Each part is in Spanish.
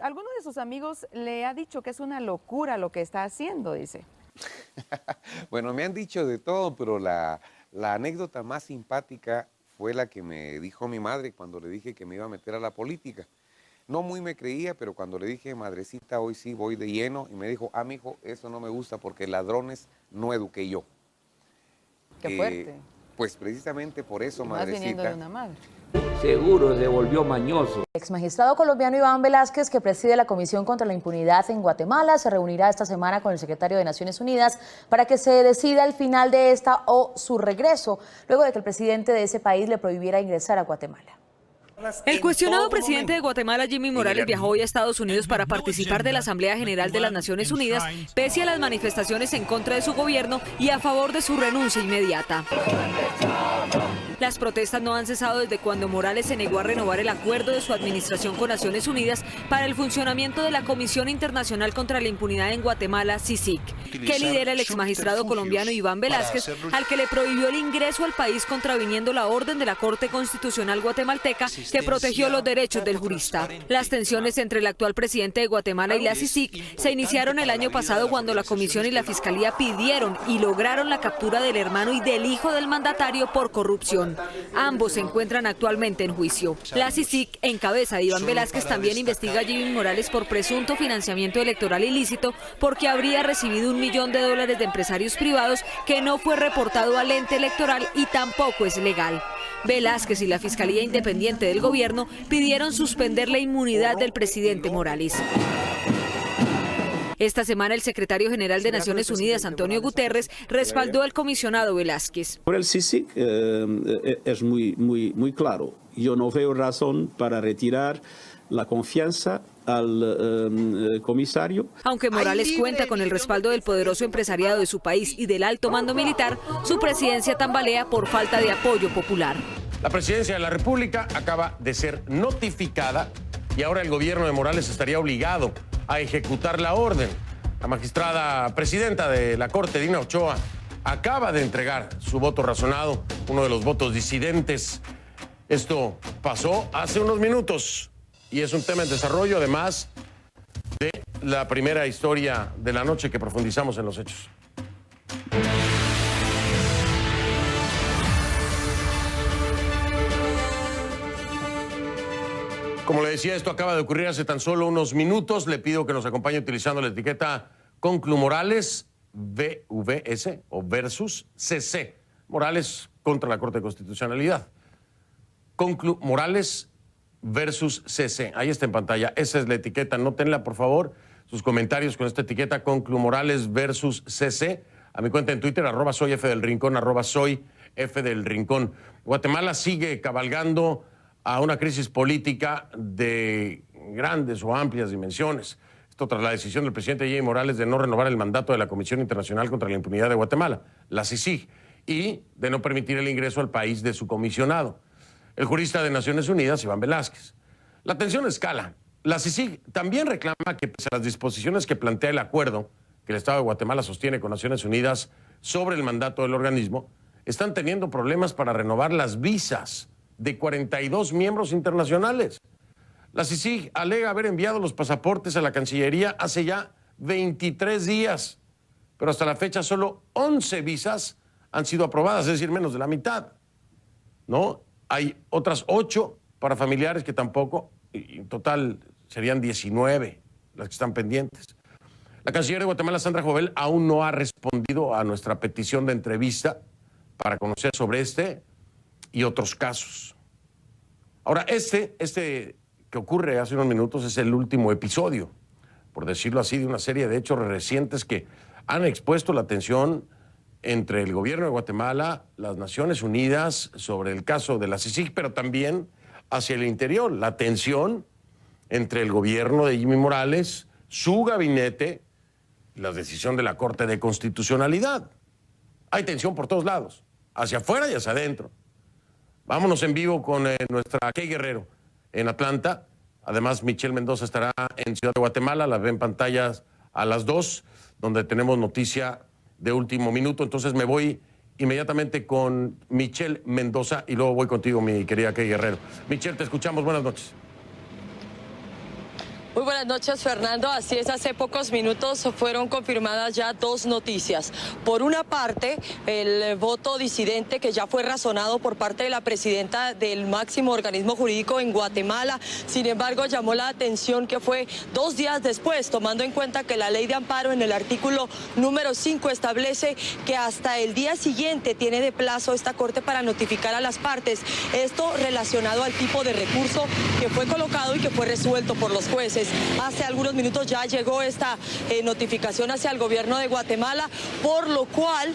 alguno de sus amigos le ha dicho que es una locura lo que está haciendo, dice. Bueno, me han dicho de todo, pero la anécdota más simpática fue la que me dijo mi madre cuando le dije que me iba a meter a la política. No muy me creía, pero cuando le dije, madrecita, hoy sí voy de lleno, y me dijo, mijo, eso no me gusta porque ladrones no eduqué yo. Qué fuerte. Pues precisamente por eso, Y más viniendo de madrecita. una madre. Seguro se volvió mañoso. El exmagistrado colombiano Iván Velásquez, que preside la Comisión contra la Impunidad en Guatemala, se reunirá esta semana con el secretario de Naciones Unidas para que se decida el final de esta o su regreso, luego de que el presidente de ese país le prohibiera ingresar a Guatemala. El cuestionado presidente de Guatemala, Jimmy Morales, viajó hoy a Estados Unidos para participar de la Asamblea General de las Naciones Unidas, pese a las manifestaciones en contra de su gobierno y a favor de su renuncia inmediata. Las protestas no han cesado desde cuando Morales se negó a renovar el acuerdo de su administración con Naciones Unidas para el funcionamiento de la Comisión Internacional contra la Impunidad en Guatemala, CICIG, que lidera el exmagistrado colombiano Iván Velásquez, al que le prohibió el ingreso al país contraviniendo la orden de la Corte Constitucional guatemalteca que protegió los derechos del jurista. Las tensiones entre el actual presidente de Guatemala y la CICIG se iniciaron el año pasado cuando la Comisión y la Fiscalía pidieron y lograron la captura del hermano y del hijo del mandatario por corrupción. Ambos se encuentran actualmente en juicio. La CICIG, en cabeza de Iván Velásquez, también investiga a Jimmy Morales por presunto financiamiento electoral ilícito porque habría recibido $1 millón de empresarios privados que no fue reportado al ente electoral y tampoco es legal. Velásquez y la Fiscalía Independiente del Gobierno pidieron suspender la inmunidad del presidente Morales. Esta semana el secretario general de Naciones Unidas, Antonio Guterres, respaldó al comisionado Velásquez. Por el CICIG es muy claro. Yo no veo razón para retirar la confianza al comisario. Aunque Morales cuenta con el respaldo del poderoso empresariado de su país y del alto mando militar, su presidencia tambalea por falta de apoyo popular. La presidencia de la República acaba de ser notificada y ahora el gobierno de Morales estaría obligado a ejecutar la orden. La magistrada presidenta de la Corte, Dina Ochoa, acaba de entregar su voto razonado, uno de los votos disidentes. Esto pasó hace unos minutos y es un tema en desarrollo, además de la primera historia de la noche que profundizamos en los hechos. Como le decía, esto acaba de ocurrir hace tan solo unos minutos. Le pido que nos acompañe utilizando la etiqueta Conclu Morales, VVS o versus CC. Morales contra la Corte de Constitucionalidad. Conclu Morales versus CC. Ahí está en pantalla. Esa es la etiqueta. Anótenla, por favor. Sus comentarios con esta etiqueta Conclu Morales versus CC. A mi cuenta en Twitter, @soyfdelrincón, @soyfdelrincón. Guatemala sigue cabalgando a una crisis política de grandes o amplias dimensiones. Esto tras la decisión del presidente Jimmy Morales de no renovar el mandato de la Comisión Internacional contra la Impunidad de Guatemala, la CICIG, y de no permitir el ingreso al país de su comisionado, el jurista de Naciones Unidas, Iván Velásquez. La tensión escala. La CICIG también reclama que, pese a las disposiciones que plantea el acuerdo que el Estado de Guatemala sostiene con Naciones Unidas sobre el mandato del organismo, están teniendo problemas para renovar las visas de 42 miembros internacionales. La CICIG alega haber enviado los pasaportes a la Cancillería hace ya 23 días, pero hasta la fecha solo 11 visas han sido aprobadas, es decir, menos de la mitad, ¿no? Hay otras 8 para familiares que tampoco, y en total serían 19 las que están pendientes. La canciller de Guatemala, Sandra Jovel, aún no ha respondido a nuestra petición de entrevista para conocer sobre este y otros casos. Ahora, este que ocurre hace unos minutos es el último episodio, por decirlo así, de una serie de hechos recientes que han expuesto la tensión entre el gobierno de Guatemala, las Naciones Unidas, sobre el caso de la CICIG, pero también hacia el interior, la tensión entre el gobierno de Jimmy Morales, su gabinete y la decisión de la Corte de Constitucionalidad. Hay tensión por todos lados, hacia afuera y hacia adentro. Vámonos en vivo con nuestra Kay Guerrero en Atlanta. Además, Michelle Mendoza estará en Ciudad de Guatemala, la ve en pantallas a las 2, donde tenemos noticia de último minuto. Entonces me voy inmediatamente con Michelle Mendoza y luego voy contigo, mi querida Kay Guerrero. Michelle, te escuchamos. Buenas noches. Muy buenas noches, Fernando. Así es, hace pocos minutos fueron confirmadas ya dos noticias. Por una parte, el voto disidente que ya fue razonado por parte de la presidenta del máximo organismo jurídico en Guatemala. Sin embargo, llamó la atención que fue 2 días después, tomando en cuenta que la ley de amparo en el artículo número 5 establece que hasta el día siguiente tiene de plazo esta corte para notificar a las partes. Esto relacionado al tipo de recurso que fue colocado y que fue resuelto por los jueces. Hace algunos minutos ya llegó esta notificación hacia el gobierno de Guatemala, por lo cual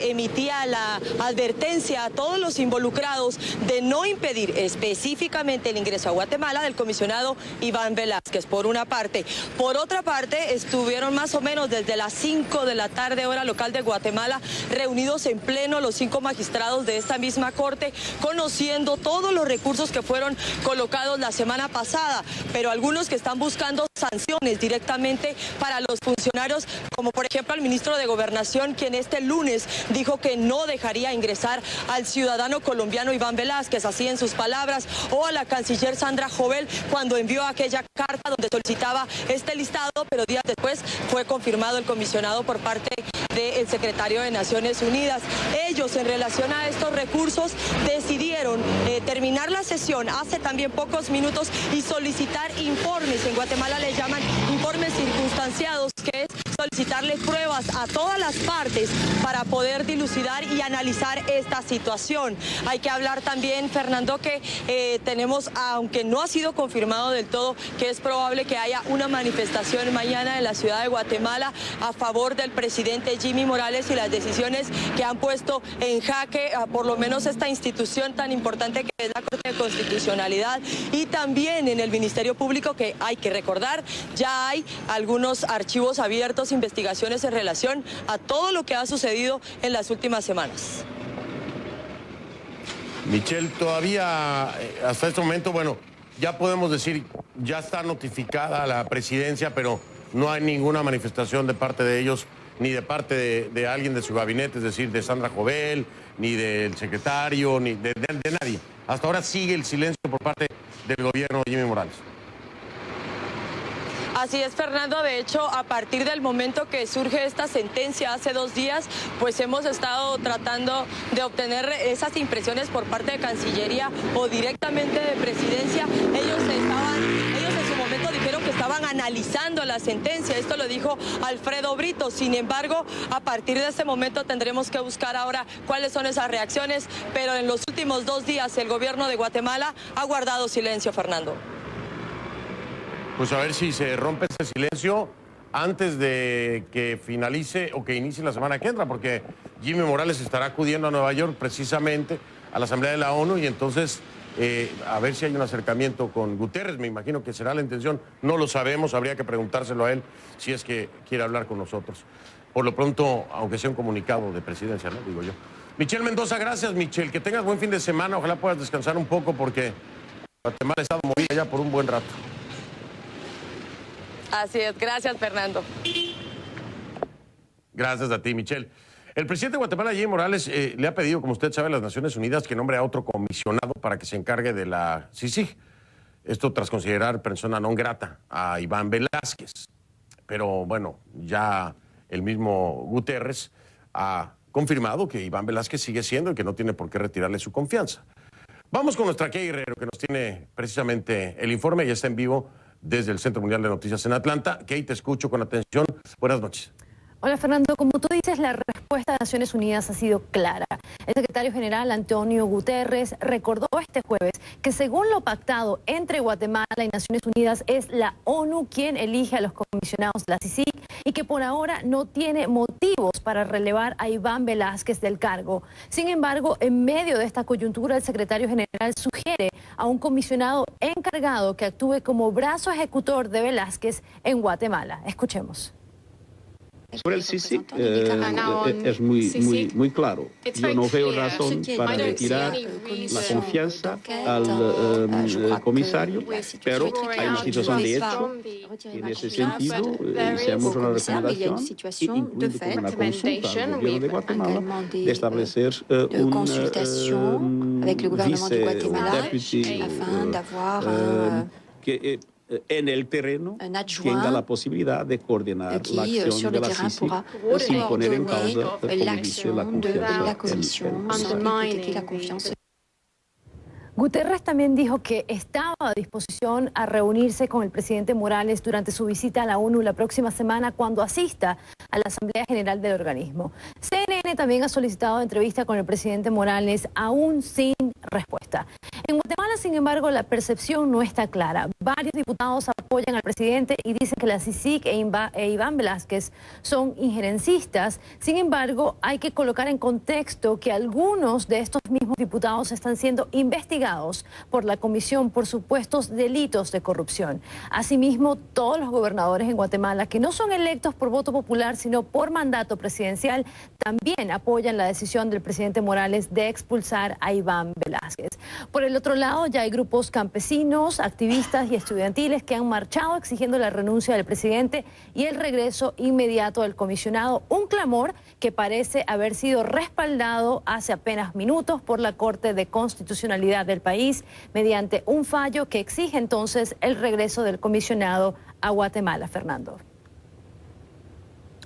emitía la advertencia a todos los involucrados de no impedir específicamente el ingreso a Guatemala del comisionado Iván Velázquez, por una parte. Por otra parte, estuvieron más o menos desde las 5 de la tarde, hora local de Guatemala, reunidos en pleno los 5 magistrados de esta misma corte, conociendo todos los recursos que fueron colocados la semana pasada, pero algunos que están buscando sanciones directamente para los funcionarios, como por ejemplo al ministro de Gobernación, quien este lunes dijo que no dejaría ingresar al ciudadano colombiano Iván Velázquez, así en sus palabras, o a la canciller Sandra Jovel cuando envió aquella carta donde solicitaba este listado, pero días después fue confirmado el comisionado por parte del secretario de Naciones Unidas. Ellos, en relación a estos recursos, decidieron terminar la sesión hace también pocos minutos y solicitar informes. En Guatemala le llaman informes circunstanciados, que es solicitarle pruebas a todas las partes para poder dilucidar y analizar esta situación. Hay que hablar también, Fernando, que tenemos, aunque no ha sido confirmado del todo, que es probable que haya una manifestación mañana en la ciudad de Guatemala a favor del presidente Jimmy Morales y las decisiones que han puesto en jaque por lo menos esta institución tan importante que es la Corte de Constitucionalidad, y también en el Ministerio Público, que hay que recordar, ya hay algunos archivos abiertos, investigaciones en relación a todo lo que ha sucedido en las últimas semanas. Michelle, todavía hasta este momento, bueno, ya podemos decir, ya está notificada la presidencia, pero no hay ninguna manifestación de parte de ellos, ni de parte de alguien de su gabinete, es decir, de Sandra Jovel, ni del secretario, ni de nadie. Hasta ahora sigue el silencio por parte del gobierno de Jimmy Morales. Así es, Fernando. De hecho, a partir del momento que surge esta sentencia hace 2 días, pues hemos estado tratando de obtener esas impresiones por parte de Cancillería o directamente de Presidencia. Ellos en su momento dijeron que estaban analizando la sentencia. Esto lo dijo Alfredo Brito. Sin embargo, a partir de este momento tendremos que buscar ahora cuáles son esas reacciones. Pero en los últimos 2 días el gobierno de Guatemala ha guardado silencio, Fernando. Pues a ver si se rompe este silencio antes de que finalice o que inicie la semana que entra, porque Jimmy Morales estará acudiendo a Nueva York precisamente a la Asamblea de la ONU, y entonces a ver si hay un acercamiento con Guterres. Me imagino que será la intención, no lo sabemos, habría que preguntárselo a él si es que quiere hablar con nosotros. Por lo pronto, aunque sea un comunicado de presidencia, ¿no? Digo yo. Michelle Mendoza, gracias, Michelle, que tengas buen fin de semana, ojalá puedas descansar un poco porque Guatemala ha estado movida ya por un buen rato. Así es, gracias, Fernando. Gracias a ti, Michelle. El presidente de Guatemala, Jimmy Morales, le ha pedido, como usted sabe, a las Naciones Unidas que nombre a otro comisionado para que se encargue de la CICIG. Esto tras considerar persona non grata a Iván Velázquez. Pero bueno, ya el mismo Guterres ha confirmado que Iván Velázquez sigue siendo y que no tiene por qué retirarle su confianza. Vamos con nuestra Kay Guerrero, que nos tiene precisamente el informe y está en vivo desde el Centro Mundial de Noticias en Atlanta. Kay, te escucho con atención. Buenas noches. Hola, Fernando. Como tú dices, la respuesta de Naciones Unidas ha sido clara. El secretario general Antonio Guterres recordó este jueves que según lo pactado entre Guatemala y Naciones Unidas es la ONU quien elige a los comisionados de la CICIG y que por ahora no tiene motivos para relevar a Iván Velázquez del cargo. Sin embargo, en medio de esta coyuntura, el secretario general sugiere a un comisionado encargado que actúe como brazo ejecutor de Velázquez en Guatemala. Escuchemos. Sobre el CICIG es muy claro. Yo no veo razón para retirar la confianza al comisario, pero hay una situación de hecho y en ese sentido hicimos una recomendación, incluido con una consulta al gobierno de Guatemala, de establecer un vice o deputy que en el terreno tenga la posibilidad de coordinar la acción de la CICIG sin poner en causa, como dice, la confianza. Guterres también dijo que estaba a disposición a reunirse con el presidente Morales durante su visita a la ONU la próxima semana cuando asista a la Asamblea General del organismo. CNN también ha solicitado entrevista con el presidente Morales, aún sin respuesta. En Guatemala, sin embargo, la percepción no está clara. Varios diputados apoyan al presidente y dicen que la CICIG e Iván Velázquez son injerencistas. Sin embargo, hay que colocar en contexto que algunos de estos mismos diputados están siendo investigados por la Comisión por supuestos delitos de corrupción. Asimismo, todos los gobernadores en Guatemala que no son electos por voto popular, sino por mandato presidencial, también apoyan la decisión del presidente Morales de expulsar a Iván Velázquez. Por el otro lado, ya hay grupos campesinos, activistas y estudiantiles que han marchado exigiendo la renuncia del presidente y el regreso inmediato del comisionado, un clamor que parece haber sido respaldado hace apenas minutos por la Corte de Constitucionalidad del país mediante un fallo que exige entonces el regreso del comisionado a Guatemala. Fernando.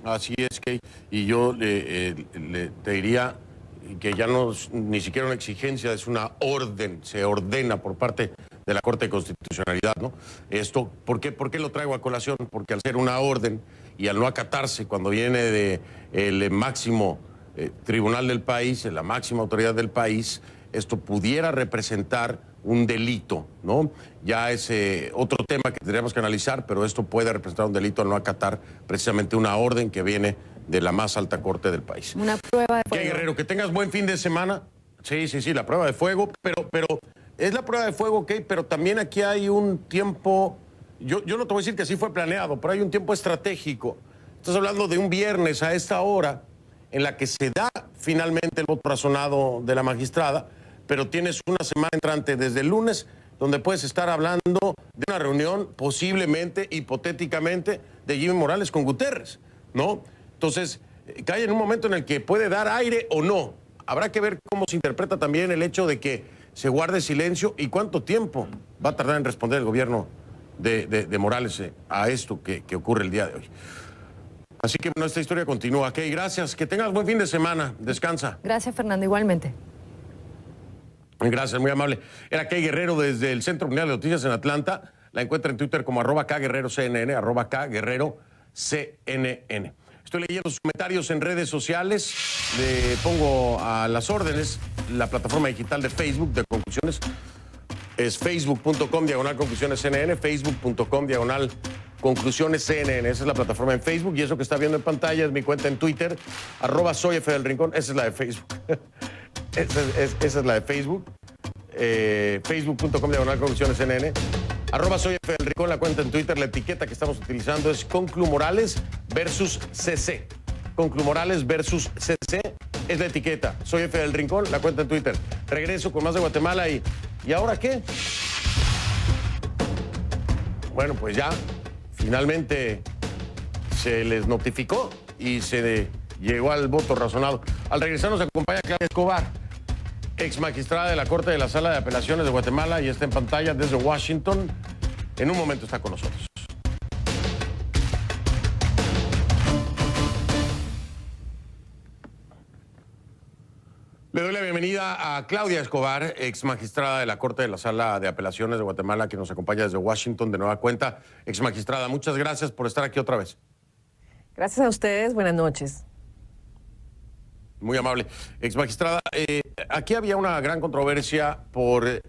Así es, que y yo te diría que ya no es ni siquiera una exigencia, es una orden, se ordena por parte de la Corte de Constitucionalidad, ¿no? Esto, ¿por qué lo traigo a colación? Porque al ser una orden y al no acatarse cuando viene de el máximo tribunal del país, la máxima autoridad del país, esto pudiera representar un delito, ¿no? Ya es otro tema que tendríamos que analizar, pero esto puede representar un delito al no acatar precisamente una orden que viene de la más alta corte del país. Una prueba de fuego. ¿Qué, Guerrero? Que tengas buen fin de semana. Sí, la prueba de fuego, pero es la prueba de fuego, ok, pero también aquí hay un tiempo, yo no te voy a decir que así fue planeado, pero hay un tiempo estratégico. Estás hablando de un viernes a esta hora en la que se da finalmente el voto razonado de la magistrada, pero tienes una semana entrante desde el lunes donde puedes estar hablando de una reunión posiblemente, hipotéticamente, de Jimmy Morales con Guterres, ¿no? Entonces, cae en un momento en el que puede dar aire o no. Habrá que ver cómo se interpreta también el hecho de que se guarde silencio y cuánto tiempo va a tardar en responder el gobierno de Morales a esto que ocurre el día de hoy. Así que bueno, esta historia continúa. Ok, gracias. Que tengas buen fin de semana. Descansa. Gracias, Fernando. Igualmente. Gracias, muy amable. Era Kay Guerrero desde el Centro Mundial de Noticias en Atlanta. La encuentra en Twitter como @KGuerreroCNN, @KGuerreroCNN. Estoy leyendo sus comentarios en redes sociales. Le pongo a las órdenes la plataforma digital de Facebook de Conclusiones. Es facebook.com/conclusionescnn, facebook.com/conclusionescnn. Esa es la plataforma en Facebook y eso que está viendo en pantalla es mi cuenta en Twitter, @soyfdelrincón. Esa es la de Facebook. Esa es la de Facebook. Facebook.com/conclusionescnn. @soyfdelrincón, la cuenta en Twitter. La etiqueta que estamos utilizando es Conclu Morales versus CC. Conclu Morales versus CC es la etiqueta. Soy F del Rincón, la cuenta en Twitter. Regreso con más de Guatemala ¿y ahora qué? Bueno, pues ya finalmente se les notificó y se llegó al voto razonado. Al regresar nos acompaña Claudia Escobar, ex magistrada de la Corte de la Sala de Apelaciones de Guatemala, y está en pantalla desde Washington. En un momento está con nosotros. Le doy la bienvenida a Claudia Escobar, ex magistrada de la Corte de la Sala de Apelaciones de Guatemala, que nos acompaña desde Washington de nueva cuenta. Ex magistrada, muchas gracias por estar aquí otra vez. Gracias a ustedes, buenas noches. Muy amable. Ex magistrada, aquí había una gran controversia por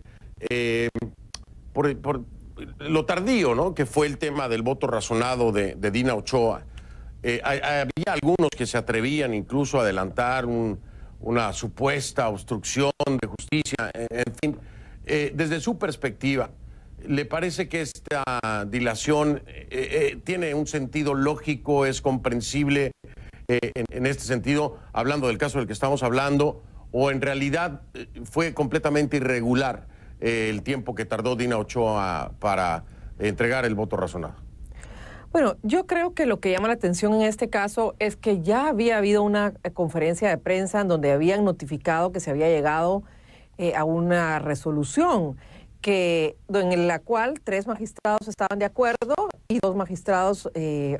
lo tardío, ¿no?, que fue el tema del voto razonado de Dina Ochoa. Había algunos que se atrevían incluso a adelantar una supuesta obstrucción de justicia, en fin. Desde su perspectiva, ¿le parece que esta dilación tiene un sentido lógico, es comprensible en este sentido, hablando del caso del que estamos hablando, o en realidad fue completamente irregular el tiempo que tardó Dina Ochoa para entregar el voto razonado? Bueno, yo creo que lo que llama la atención en este caso es que ya había habido una conferencia de prensa en donde habían notificado que se había llegado a una resolución. en la cual 3 magistrados estaban de acuerdo y 2 magistrados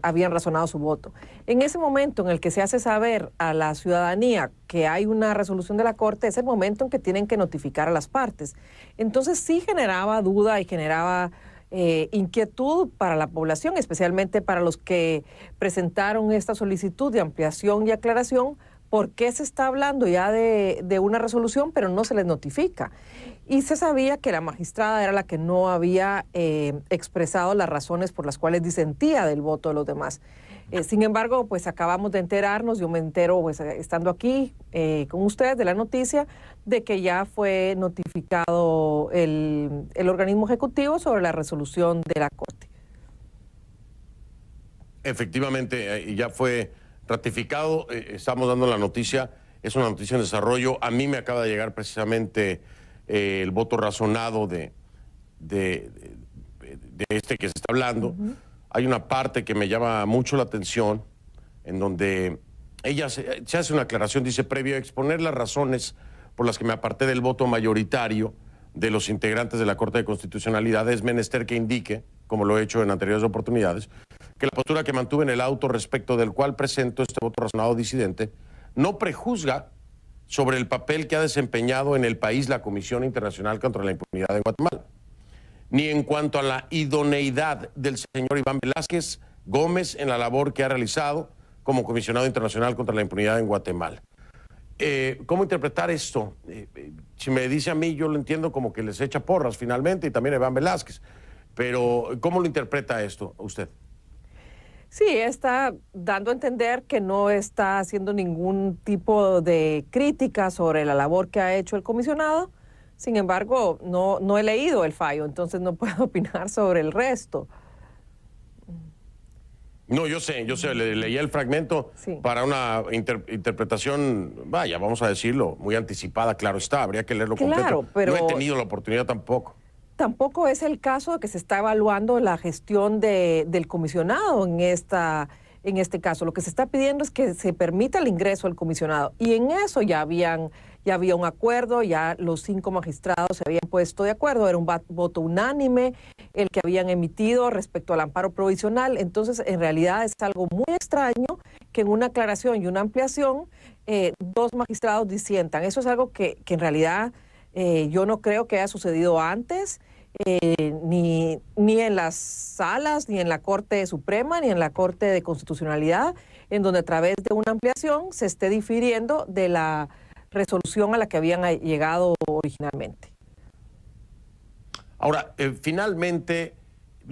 habían razonado su voto. En ese momento en el que se hace saber a la ciudadanía que hay una resolución de la Corte, es el momento en que tienen que notificar a las partes. Entonces sí generaba duda y generaba inquietud para la población, especialmente para los que presentaron esta solicitud de ampliación y aclaración. ¿Por qué se está hablando ya de una resolución, pero no se les notifica? Y se sabía que la magistrada era la que no había expresado las razones por las cuales disentía del voto de los demás. Sin embargo, pues acabamos de enterarnos, yo me entero pues, estando aquí con ustedes de la noticia, de que ya fue notificado el organismo ejecutivo sobre la resolución de la Corte. Efectivamente, ya fue ratificado, estamos dando la noticia, es una noticia en desarrollo. A mí me acaba de llegar precisamente el voto razonado de este que se está hablando. Hay una parte que me llama mucho la atención, en donde ella se hace una aclaración, dice: previo a exponer las razones por las que me aparté del voto mayoritario de los integrantes de la Corte de Constitucionalidad, es menester que indique, como lo he hecho en anteriores oportunidades, que la postura que mantuve en el auto respecto del cual presento este voto razonado disidente no prejuzga sobre el papel que ha desempeñado en el país la Comisión Internacional contra la Impunidad en Guatemala, ni en cuanto a la idoneidad del señor Iván Velázquez Gómez en la labor que ha realizado como comisionado internacional contra la impunidad en Guatemala. ¿Cómo interpretar esto? Si me dice a mí, yo lo entiendo como que les echa porras finalmente, y también a Iván Velázquez, pero ¿cómo lo interpreta esto usted? Sí, está dando a entender que no está haciendo ningún tipo de crítica sobre la labor que ha hecho el comisionado. Sin embargo, no he leído el fallo, entonces no puedo opinar sobre el resto. No, yo sé, leí el fragmento para una interpretación, vaya, vamos a decirlo, muy anticipada, claro está, habría que leerlo completo. Pero no he tenido la oportunidad tampoco. Tampoco es el caso de que se está evaluando la gestión del comisionado en este caso. Lo que se está pidiendo es que se permita el ingreso al comisionado. Y en eso ya había un acuerdo, ya los 5 magistrados se habían puesto de acuerdo, era un voto unánime el que habían emitido respecto al amparo provisional. Entonces, en realidad es algo muy extraño que en una aclaración y una ampliación 2 magistrados disientan. Eso es algo que en realidad yo no creo que haya sucedido antes, ni en las salas, ni en la Corte Suprema, ni en la Corte de Constitucionalidad, en donde a través de una ampliación se esté difiriendo de la resolución a la que habían llegado originalmente. Ahora, finalmente,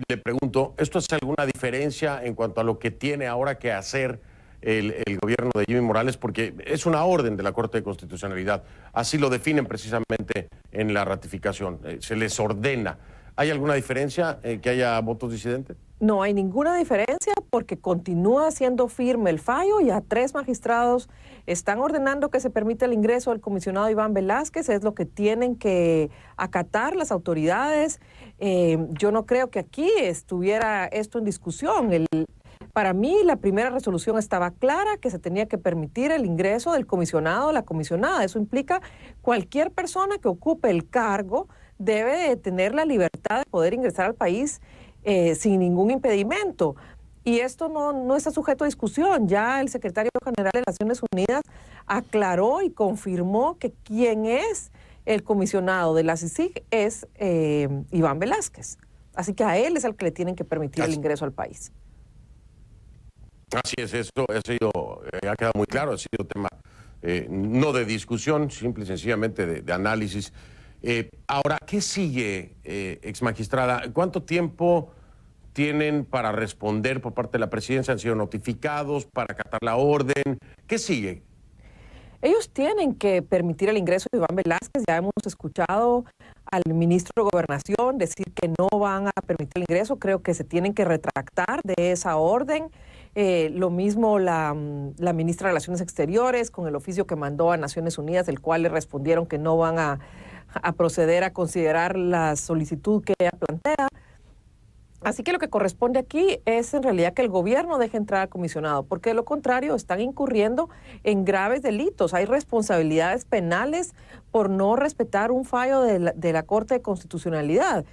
le pregunto, ¿esto hace alguna diferencia en cuanto a lo que tiene ahora que hacer el gobierno de Jimmy Morales? Porque es una orden de la Corte de Constitucionalidad, así lo definen precisamente en la ratificación, se les ordena. ¿Hay alguna diferencia que haya votos disidentes? No hay ninguna diferencia porque continúa siendo firme el fallo. Ya 3 magistrados están ordenando que se permita el ingreso del comisionado Iván Velázquez. Es lo que tienen que acatar las autoridades. Yo no creo que aquí estuviera esto en discusión. Para mí la primera resolución estaba clara, que se tenía que permitir el ingreso del comisionado o la comisionada. Eso implica cualquier persona que ocupe el cargo debe tener la libertad de poder ingresar al país sin ningún impedimento. Y esto no está sujeto a discusión. Ya el secretario general de Naciones Unidas aclaró y confirmó que quien es el comisionado de la CICIG es Iván Velázquez. Así que a él es al que le tienen que permitir el ingreso al país. Así es, eso ha quedado muy claro, ha sido tema no de discusión, simple y sencillamente de análisis. Ahora, ¿qué sigue, exmagistrada? ¿Cuánto tiempo tienen para responder por parte de la presidencia? ¿Han sido notificados para acatar la orden? ¿Qué sigue? Ellos tienen que permitir el ingreso de Iván Velázquez. Ya hemos escuchado al ministro de Gobernación decir que no van a permitir el ingreso. Creo que se tienen que retractar de esa orden. Lo mismo la ministra de Relaciones Exteriores con el oficio que mandó a Naciones Unidas, el cual le respondieron que no van a proceder a considerar la solicitud que ella plantea. Así que lo que corresponde aquí es en realidad que el gobierno deje entrar al comisionado, porque de lo contrario están incurriendo en graves delitos. Hay responsabilidades penales por no respetar un fallo de la Corte de Constitucionalidad.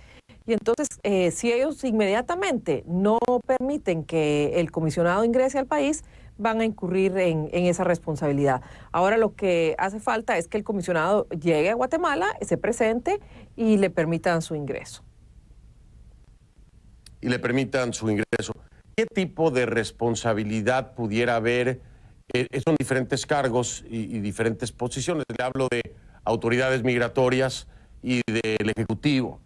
Y entonces, si ellos inmediatamente no permiten que el comisionado ingrese al país, van a incurrir en esa responsabilidad. Ahora lo que hace falta es que el comisionado llegue a Guatemala, se presente y le permitan su ingreso. Y le permitan su ingreso. ¿Qué tipo de responsabilidad pudiera haber? Son diferentes cargos y diferentes posiciones. Le hablo de autoridades migratorias y del Ejecutivo.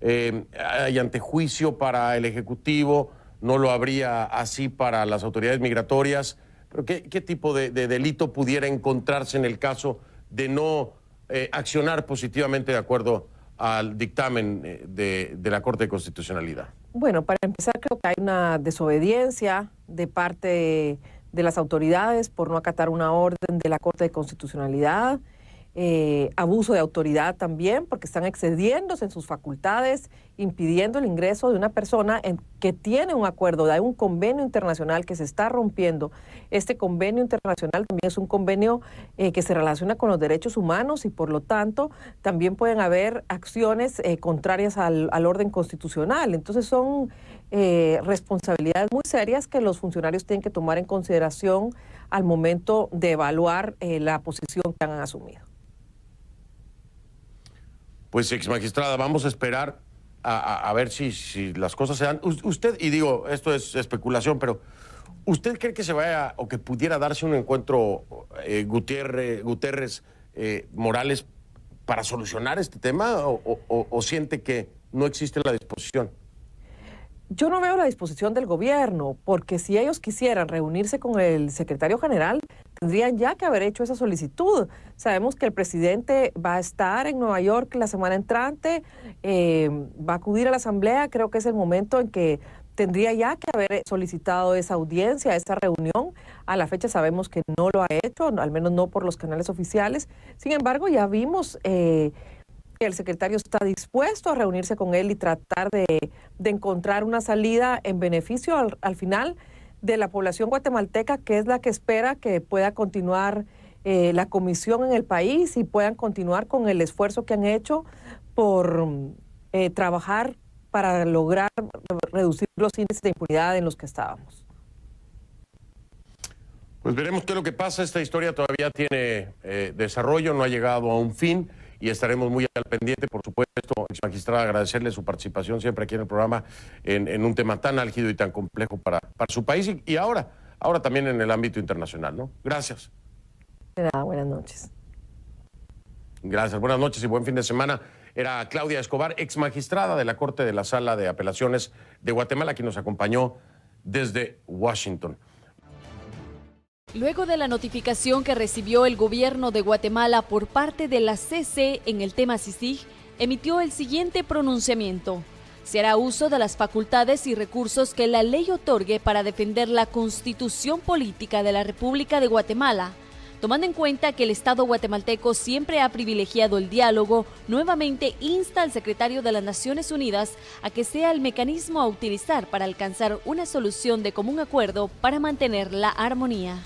Hay antejuicio para el Ejecutivo, no lo habría así para las autoridades migratorias. Pero ¿qué tipo de delito pudiera encontrarse en el caso de no accionar positivamente de acuerdo al dictamen de la Corte de Constitucionalidad? Bueno, para empezar, creo que hay una desobediencia de parte de las autoridades por no acatar una orden de la Corte de Constitucionalidad, abuso de autoridad también, porque están excediéndose en sus facultades, impidiendo el ingreso de una persona que tiene un acuerdo, hay un convenio internacional que se está rompiendo. Este convenio internacional también es un convenio que se relaciona con los derechos humanos y por lo tanto también pueden haber acciones contrarias al orden constitucional. Entonces son responsabilidades muy serias que los funcionarios tienen que tomar en consideración al momento de evaluar la posición que han asumido. Pues, exmagistrada, vamos a esperar a ver si las cosas se dan. Usted, y digo, esto es especulación, pero ¿usted cree que se vaya o que pudiera darse un encuentro Guterres Morales para solucionar este tema o siente que no existe la disposición? Yo no veo la disposición del gobierno, porque si ellos quisieran reunirse con el secretario general, tendrían ya que haber hecho esa solicitud. Sabemos que el presidente va a estar en Nueva York la semana entrante, va a acudir a la asamblea. Creo que es el momento en que tendría ya que haber solicitado esa audiencia, esa reunión. A la fecha sabemos que no lo ha hecho, al menos no por los canales oficiales. Sin embargo, ya vimos que el secretario está dispuesto a reunirse con él y tratar de encontrar una salida en beneficio al final de la población guatemalteca, que es la que espera que pueda continuar la comisión en el país y puedan continuar con el esfuerzo que han hecho por trabajar para lograr reducir los índices de impunidad en los que estábamos. Pues veremos qué es lo que pasa. Esta historia todavía tiene desarrollo, no ha llegado a un fin y estaremos muy al pendiente, por supuesto, exmagistrada, agradecerle su participación siempre aquí en el programa en un tema tan álgido y tan complejo para su país y ahora también en el ámbito internacional, ¿no? Gracias. De nada, buenas noches. Gracias, buenas noches y buen fin de semana. Era Claudia Escobar, exmagistrada de la Corte de la Sala de Apelaciones de Guatemala, quien nos acompañó desde Washington. Luego de la notificación que recibió el gobierno de Guatemala por parte de la CC en el tema CICIG, emitió el siguiente pronunciamiento. Se hará uso de las facultades y recursos que la ley otorgue para defender la constitución política de la República de Guatemala. Tomando en cuenta que el Estado guatemalteco siempre ha privilegiado el diálogo, nuevamente insta al secretario de las Naciones Unidas a que sea el mecanismo a utilizar para alcanzar una solución de común acuerdo para mantener la armonía.